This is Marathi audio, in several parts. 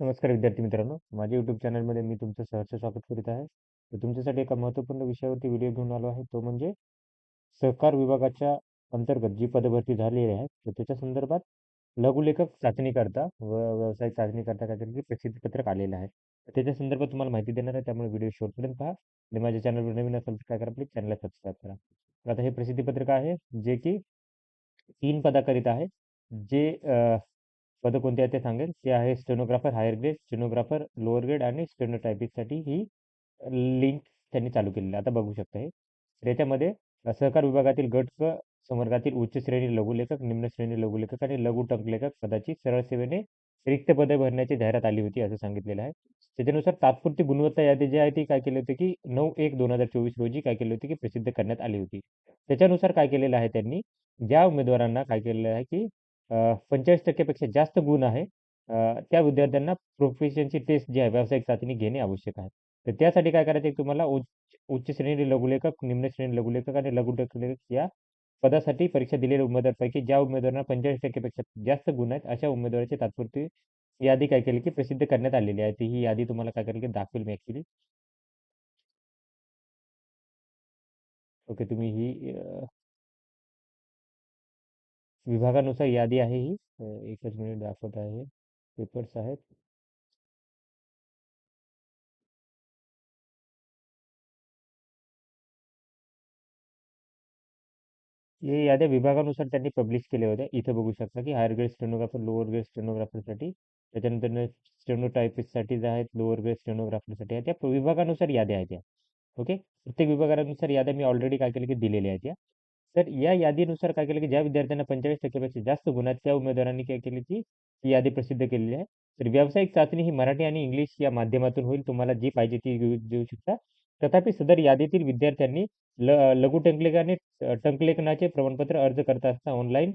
नमस्कार विद्यार्थी मित्रांनो, माझ्या यूट्यूब चॅनलमध्ये मी तुमचं सहर्ष स्वागत करीत आहे. तर तुमच्यासाठी एका महत्त्वपूर्ण विषयावरती व्हिडिओ घेऊन आलो आहे. तो म्हणजे सहकार विभागाच्या अंतर्गत जी पदभरती झालेली आहे, तर त्याच्या संदर्भात लघुलेखक चाचणीकरता व व्यावसायिक चाचणीकरता काहीतरी प्रसिद्धीपत्रक आलेलं आहे. तर त्याच्या संदर्भात तुम्हाला माहिती देणार आहे, त्यामुळे व्हिडिओ शेवटपर्यंत पहा आणि माझ्या चॅनलवर नवीन असेल तर काय करा, प्लीज चॅनलला सबस्क्राईब करा. तर आता हे प्रसिद्धीपत्रक आहे, जे की 3 पदाकरिता आहे. जे पदं कोणती आहेत ते सांगेल. ते आहे stenographer higher grade, stenographer lower grade आणि स्टेनोटायपिस्टसाठी ही लिंक त्यांनी चालू केलेली आहे. आता बघू शकता हे. तर याच्यामध्ये सहकार विभागातील गट क संवर्गातील उच्च श्रेणी लघुलेखक, निम्न श्रेणी लघुलेखक आणि लघु टंकलेखक पदाची सरळ सेवेने रिक्त पदे भरण्याची जाहिरात आली होती, असं सांगितलेलं आहे. त्याच्यानुसार तात्पुरती गुणवत्ता यादी जी आहे ती काय केली होती, की 9/1/2024 रोजी काय केली होती, की प्रसिद्ध करण्यात आली होती. त्याच्यानुसार काय केलेलं आहे त्यांनी, ज्या उमेदवारांना काय केलेलं आहे, की 45% पेक्षा जास्त गुण आहे, त्या विद्यार्थ्यांना प्रोफिशियन्सी टेस्ट जी आहे, व्यावसायिक चाचणी घेणे आवश्यक आहे. तर त्यासाठी काय करायचं आहे, तुम्हाला उच्च श्रेणी लघुलेखक, निम्न श्रेणी लघुलेखक आणि लघु लेखक या पदासाठी परीक्षा दिलेल्या उमेदवारांपैकी ज्या उमेदवारांना 45% पेक्षा जास्त गुण आहेत, अशा उमेदवाराची तात्पुरती यादी काय केली, की प्रसिद्ध करण्यात आलेली आहे. ती ही यादी तुम्हाला काय करेल, की दाखवेल मी ॲक्चुअली. ओके, तुम्ही ही विभागानुसार यादी आहे ही. एकच मिनिट दाखवत आहे. पेपर्स आहेत. हे याद्या विभागानुसार त्यांनी पब्लिश केल्या होत्या. इथे बघू शकता, की higher grade stenographer, lower grade स्टेनोग्राफरसाठी, त्याच्यानंतर स्टेनोटायपिस्टसाठी जे आहेत, लोअर ग्रेड स्टेनोग्राफरसाठी आहेत. त्या विभागानुसार याद्या आहेत त्या. ओके. प्रत्येक विभागानुसार याद्या मी ऑलरेडी काय केलं, की दिलेल्या आहेत या. तर या यादीनुसार काय केलं, की ज्या विद्यार्थ्यांना 45% पेक्षा जास्त गुण आहेत, त्या उमेदवारांनी काय केली, की ही यादी प्रसिद्ध केलेली आहे. तर व्यावसायिक चाचणी ही मराठी आणि इंग्लिश या माध्यमातून होईल. तुम्हाला जी पाहिजे ती देऊ शकता. तथापि सदर यादीतील विद्यार्थ्यांनी लघु टंकलेखन आणि टंकलेखनाचे प्रमाणपत्र अर्ज करत असताना ऑनलाईन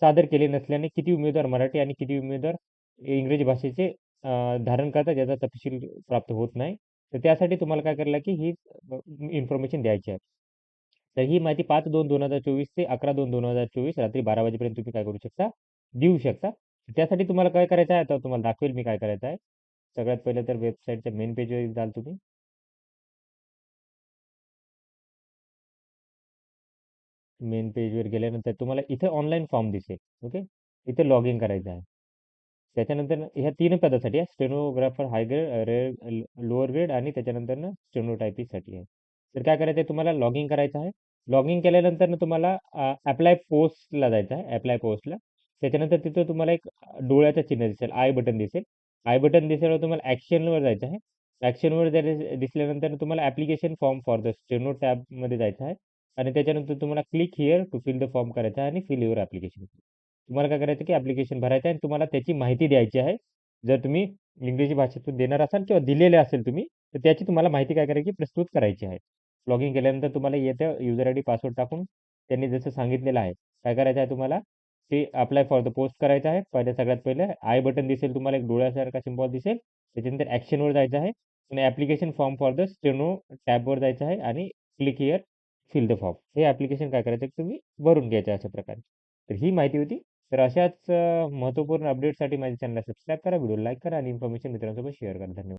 सादर केले नसल्याने किती उमेदवार मराठी आणि किती उमेदवार इंग्रजी भाषेचे धारण करतात याचा तपशील प्राप्त होत नाही. तर त्यासाठी तुम्हाला काय करायला, की ही इन्फॉर्मेशन द्यायची आहे. तर ही माहिती 5/2/2024 ते 11/2/2024 रात्री 12 वाजेपर्यंत तुम्ही काय करू शकता, देऊ शकता. त्यासाठी तुम्हाला काय करायचं आहे, आता तुम्हाला दाखवेल मी काय करायचं आहे. सगळ्यात पहिलं तर वेबसाईटच्या मेन पेजवर जाल तुम्ही. मेन पेजवर गेल्यानंतर तुम्हाला इथे ऑनलाईन फॉर्म दिसेल. ओके. इथे लॉग इन करायचं आहे. त्याच्यानंतर ह्या 3 पदासाठी आहे. स्टेनोग्राफर हाय ग्रेड, लोअर ग्रेड आणि त्याच्यानंतर स्टेनोटायपिस्टसाठी आहे. तर काय करायचं आहे, तुम्हाला लॉग इन करायचं आहे. लॉग इन केल्यानंतर तुम्हाला अप्लाय पोस्टला जायचं आहे. अप्लाय पोस्टला. त्याच्यानंतर तिथं तुम्हाला एक डोळ्याचं चिन्ह दिसेल, आय बटन दिसेल. आय बटन दिसल्यावर तुम्हाला ॲक्शनवर जायचं आहे. ॲक्शनवर जर दिसल्यानंतर तुम्हाला application form for the steno टॅबमध्ये जायचं आहे. आणि त्याच्यानंतर तुम्हाला click here to fill the form करायचा आहे आणि फिल युअर ॲप्लिकेशन. तुम्हाला काय करायचं, की ॲप्लिकेशन भरायचं आहे आणि तुम्हाला त्याची माहिती द्यायची आहे. जर तुम्ही इंग्रजी भाषेतून देणार असाल किंवा दिलेले असेल तुम्ही, तर त्याची तुम्हाला माहिती काय करायची, प्रस्तुत करायची आहे. लॉग इन केल्यानंतर तुम्हाला येतं युजर आयडी, पासवर्ड टाकून त्यांनी जसं सांगितलेलं आहे, काय करायचं आहे तुम्हाला, ते अप्लाय फॉर द पोस्ट करायचं आहे. सगळ्यात पहिलं आय बटन दिसेल तुम्हाला, एक डोळ्यासारखा सिम्बॉल दिसेल. त्याच्यानंतर ॲक्शनवर जायचं आहे आणि application form for the steno टॅबवर जायचं आहे आणि click here fill the form. हे ॲप्लिकेशन काय करायचं, तुम्ही भरून घ्यायचं अशा प्रकारे. तर ही माहिती होती. तर अशाच महत्त्वपूर्ण अपडेटसाठी माझ्या चॅनलला सबस्क्राईब करा, व्हिडिओ लाईक करा आणि इन्फॉर्मेशन मित्रांसोबत शेअर करा. धन्यवाद.